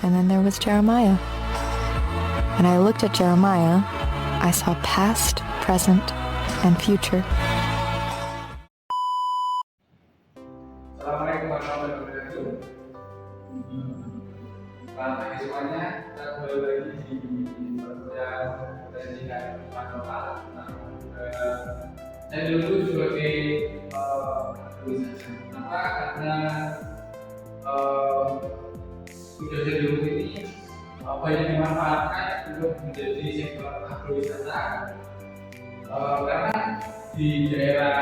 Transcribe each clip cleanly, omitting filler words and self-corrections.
and then there was Jeremiah. When I looked at Jeremiah, I saw past, present, and future. Assalamualaikum warahmatullahi wabarakatuh. Selamat pagi semuanya. Kita kembali lagi di program pendidikan manual. Saya dulu sebagai tulisan. Kenapa? Karena sudah saya dulu ini banyak dimanfaatkan untuk menjadi sektor agrowisata. Karena di daerah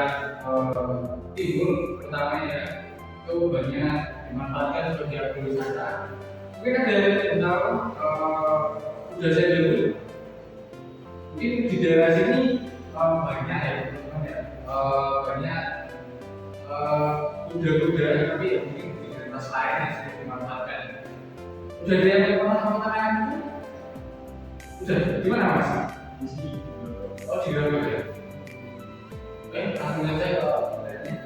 timur utamanya itu banyak dimanfaatkan sebagai agrowisata. Mungkin ada yang tahu sudah saya dulu. Mungkin di daerah sini banyak ya, banyak kuda-kuda, tapi ya mungkin di daerah lain yang sering dimanfaatkan. Udah ada yang pernah sama tangan itu? Udah, di mana mas? Di sini. Oh di Garut ya. Oke, langsung aja ke pertanyaannya.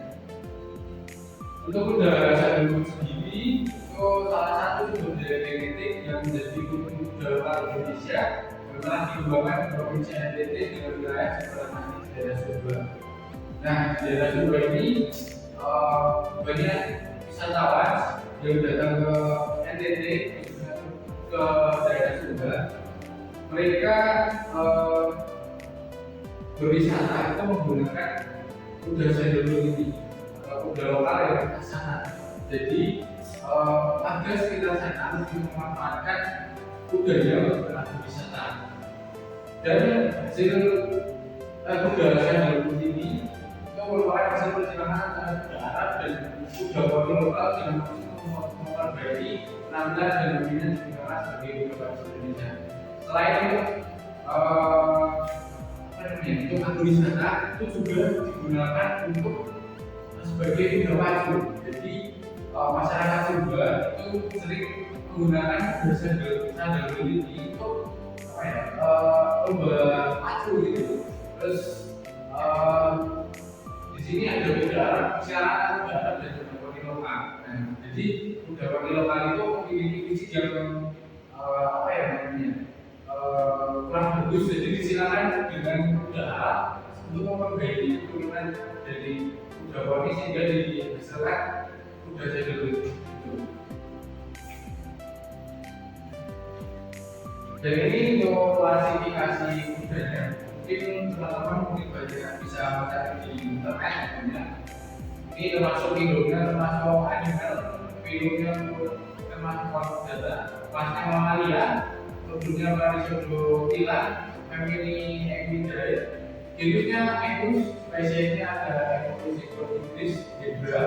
Untuk kuda sadulu sendiri itu salah satu sumber daya genetik yang menjadi kuda lokal Indonesia yang telah dikembangkan di provinsi NTT dengan wilayah seperti di daerah Sumba. Nah, di daerah Sumba ini banyak wisatawan yang datang ke NTT ke daerah Sumba. Mereka berwisata itu menggunakan kuda sadulu ini, kuda lokal yang ke sana. Jadi warga sekitar sana lebih memanfaatkan kudanya untuk berwisata. Dan hasil kuda sadulu ini itu merupakan hasil perjalanan antara kuda Arab dan kuda poni lokal yang memperbaiki penampilan dan dominan dikenal sebagai kuda bangsa Indonesia. Selain itu, untuk agrowisata itu juga digunakan untuk sebagai kuda pacu. Jadi masyarakat Sumba itu sering menggunakan kuda sadulu ini untuk lomba pacu gitu. Terus di sini ada kuda Arab, persyaratan kuda Arab dan kuda poni lokal. Nah, jadi kuda poni lokal itu memiliki fisik yang kurang bagus, jadi disilakan dengan kuda Arab untuk memperbaiki turunan dari kuda poni sehingga dihasilkan kuda sadulu. Dan ini untuk klasifikasi kudanya. Mungkin teman-teman banyak yang bisa mencari di internet. Ini termasuk induknya, termasuk animal, filmnya termasuk data, kelasnya mamalia. Produknya Parisodotila, family Equidae. Genusnya Equus, spesiesnya ada Equus Inggris, Zebra.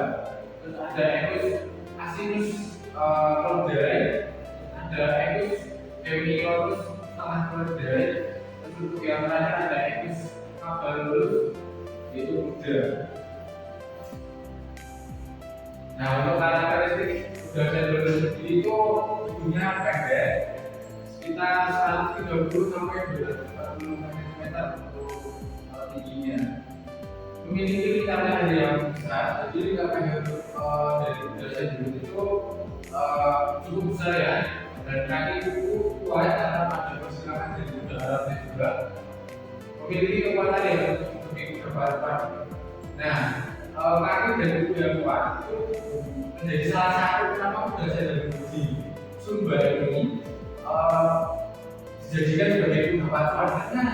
Terus ada Equus Asinus Cordae, ada Equus Hemiorus setengah Cordae. Terus untuk yang terakhir ada Equus Cabalus, yaitu kuda. Nah, untuk karakteristik kuda sadulu sendiri itu tubuhnya pendek, sekitar 130 sampai 240 cm untuk tingginya. Memiliki lingkaran yang besar, jadi lingkaran dari kuda sadulu itu cukup besar ya. Dan kaki kuku kuat karena ada persilangan dari kuda Arabnya juga. Memiliki kekuatan yang lebih berbahan. Nah, kaki dari kuda kuat itu menjadi salah satu kenapa kuda sadulu di Sumba ini dijadikan sebagai kuda pacuan karena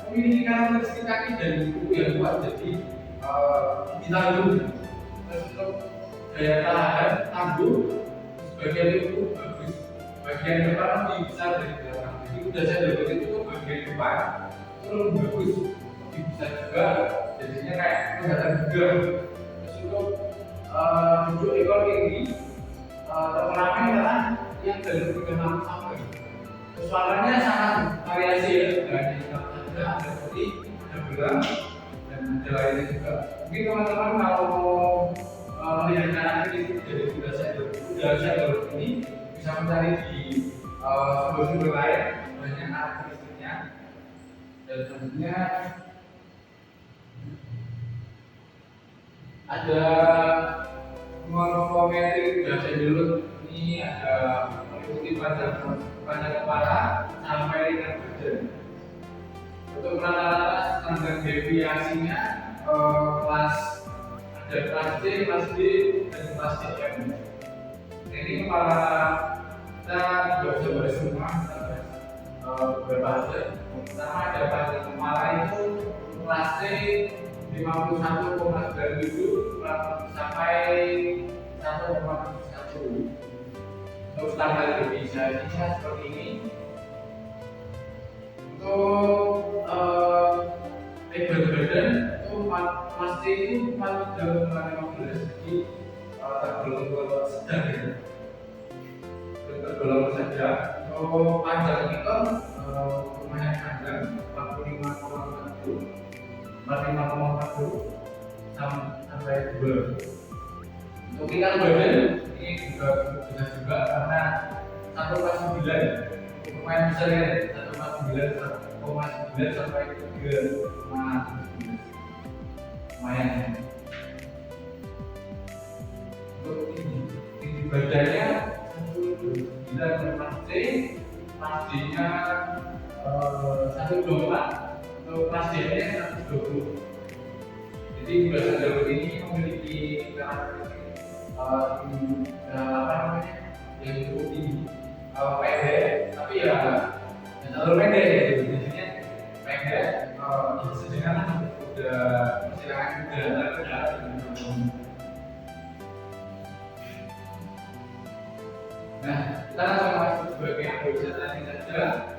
memiliki karakteristik kaki dan kuku yang kuat, jadi ditanggung. Terus untuk daya tahan tangguh, sebagian tubuh bagus, bagian depan lebih besar dari belakang. Jadi kuda sadulu itu bagian depan itu lebih bagus, lebih besar juga, jadinya kayak kelihatan gegar. Terus untuk duduk ekor tinggi, terperakan karena yang dari 36 sampai. Suaranya sangat variasi ya, ada putih, ada belang, dan ada lainnya juga. Mungkin teman-teman kalau melihat karakteristik dari kuda sadulu ini bisa mencari di sumber-sumber lain, banyak karakteristiknya. Dan selanjutnya ada morfometri kuda sadulu ini ada meliputi pada pada kepala sampai dengan badan. Untuk rata-rata standar deviasinya kelas ada kelas C, kelas D, dan kelas CM. Ini kepala kita juga bisa bahas semua, kita bahas beberapa aja. Pertama ada pada kepala itu kelas C 51,97 sampai 1,71. Untuk standar deviasinya seperti ini. Untuk lebar badan itu pasti itu 43,15, jadi tergolong sedang ya. Tergolong sedang. Untuk panjang itu lumayan panjang, 45,40 sampai 2. Untuk tingkat badan ini juga bisa juga karena 1,9 lumayan besar ya, 1,9 sampai 3,9 lumayan. Untuk tinggi badannya 1,9 C, kelas D nya 1,24, untuk kelas D nya 1,20. Jadi berdasarkan jalur ini memiliki karakteristik yang cukup tinggi, pendek, tapi ya terlalu pendek, jadinya pendek, sejengan udah persilangan udah. Nah, kita langsung masuk sebagai wisata ini saja.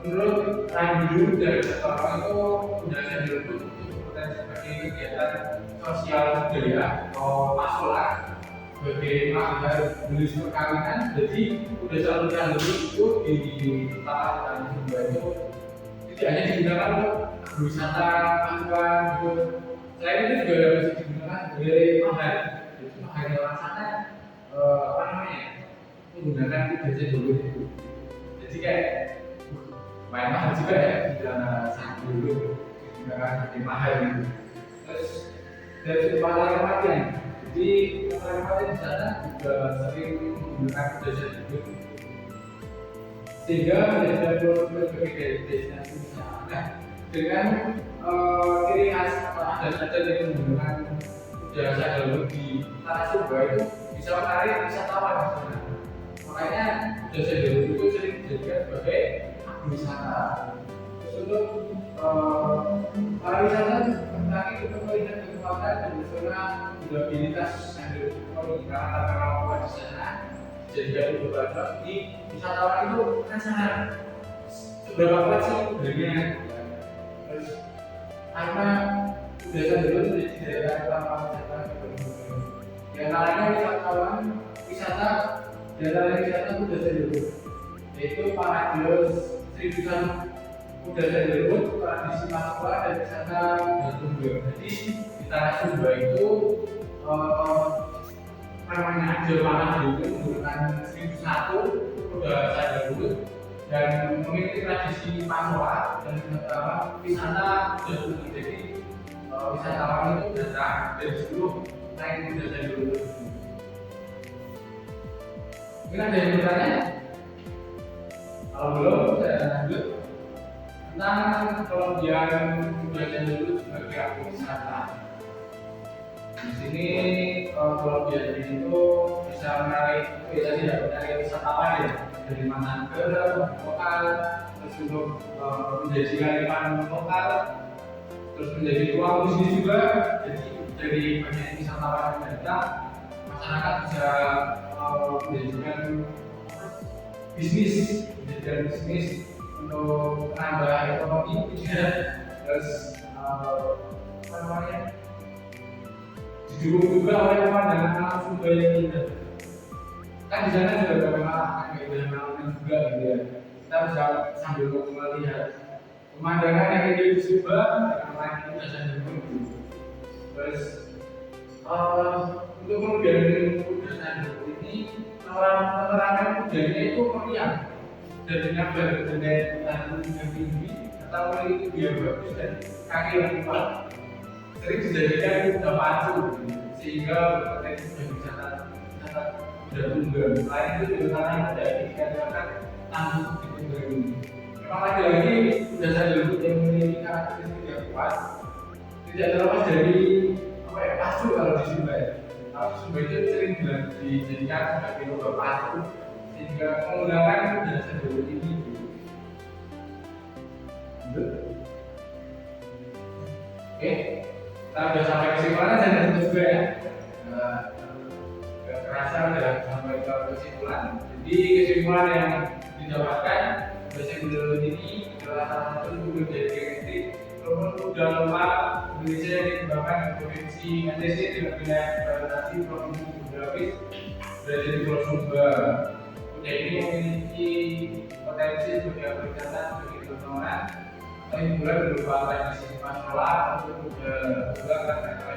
Menurut Randu dari sekolah itu sudah saya dirubut berpotensi sebagai kegiatan sosial budaya atau masalah sebagai mahar menulis perkawinan. Jadi sudah selalu Randu itu di tempat Randu itu tidak hanya digunakan untuk wisata angkutan gitu. Selain itu juga bisa digunakan sebagai mahar. Jadi mahar orang sana menggunakan jasa dulu itu. Jadi kayak main mahal juga ya, tidak sangat dulu digunakan sebagai mahal gitu. Terus dari kepala kematian, jadi kepala kematian di sana juga sering menggunakan jasa dulu, sehingga menjadi berbagai dari destinasi wisata. Nah, dengan ciri khas atau adat-adat yang menggunakan jasa dulu di Tanah Sumba itu bisa menarik wisatawan di sana. Makanya jasa dulu itu sering dijadikan sebagai wisata. Terus untuk para wisata menarik untuk melihat kekuatan dan pesona durabilitas yang dilakukan karena kemampuan di sana. Jadi beberapa di wisatawan itu penasaran seberapa kuat sih modelnya. Terus karena jasa dulu itu di daerah utama wisata di antaranya wisata itu jasa dulu, yaitu Paradios Seribusan Kuda Senderut, tradisi Papua dan wisata Sumba. Jadi di Tanah Sumba itu namanya aja panah itu menggunakan 1001 kuda Senderut dan memiliki tradisi Papua dan wisata Sumba. Jadi wisatawan itu datang dari seluruh naik kuda Senderut. Mungkin ada yang bertanya? Kalau belum, saya lanjut tentang kelebihan kuda dulu sebagai objek wisata. Di sini kelebihan itu bisa menarik wisatawan ya, dari mancanegara, lokal, terus untuk menjadi kearifan lokal, terus menjadi ruang bisnis juga. Jadi dari banyak wisatawan yang datang, masyarakat bisa menjadikan bisnis untuk menambah ekonomi juga. Terus didukung juga oleh pemandangan alam Sumba yang indah. Kan di sana juga ada memang keindahan alam juga gitu ya. Kita bisa sambil melihat pemandangan yang ada di Sumba dengan lain itu bisa didukung. Terus untuk kelebihan kuda Senderut ini, penerangan kudanya itu meriah dan dengan badan yang tinggi atau memiliki biaya bagus dan kaki yang kuat, sering dijadikan kuda pacu sehingga berpotensi wisata sudah tunggal. Selain itu juga karena ada dikatakan tangguh di tunggal ini. Memang lagi-lagi sudah saya dulu yang memiliki karakteristik yang kuat, tidak terlepas dari apa ya, pasu kalau di Sumba ya. Kalau di Sumba itu sering dijadikan sebagai obat pasu sehingga menggunakan jasa dulu ini. Oke, kita sudah sampai kesimpulan dan tentu juga ya. Gak kerasa sudah sampai ke kesimpulan. Jadi kesimpulan yang didapatkan bahasa Indonesia ini adalah salah satu sumber dari genetik. Walaupun udah lama Indonesia yang dikembangkan di provinsi NTC dengan wilayah implementasi provinsi geografis sudah jadi Pulau Sumba. Budaya ini memiliki potensi sebagai wisata bagi teman-teman. Tapi juga berupa tradisi masalah untuk juga karena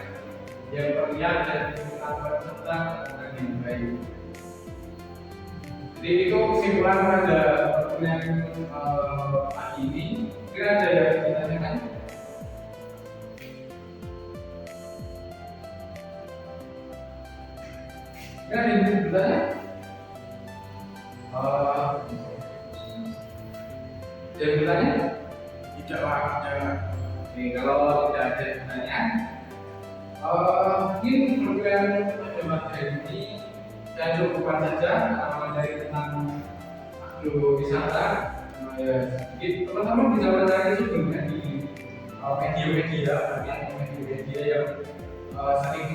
yang terlihat dan dilakukan serta dengan yang baik. Jadi itu kesimpulan pada pertanyaan pagi ini. Kira ada yang ditanyakan? Kira ada yang bertanya? Ada yang bertanya? Tidak lah, tidak. Oke, kalau tidak ada pertanyaan, mungkin program pada materi ini saya cukupkan saja dari tentang agrowisata. Ya, teman-teman bisa mencari sebenarnya di media-media yang sering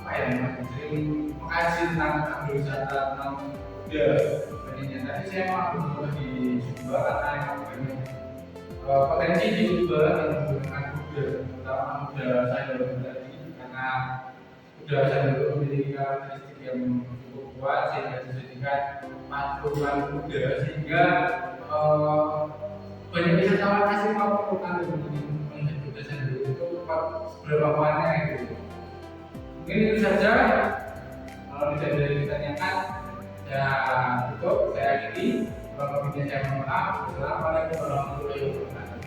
apa ya, sering mengkaji tentang agrowisata, tentang budaya. Tadi saya mau berusaha di Sumba karena yang banyak potensi di Sumba yang menggunakan budaya, terutama budaya sayur tadi, karena budaya sayur memiliki karakteristik yang cukup kuat sehingga dijadikan matruhan budaya, sehingga banyak wisatawan asing maupun lokal yang melihat budaya sayur itu seberapa kuatnya gitu. Mungkin itu saja. Kalau tidak ada yang ditanyakan, saya tutup, saya akhiri. Kalau saya mohon maaf. Assalamualaikum warahmatullahi wabarakatuh.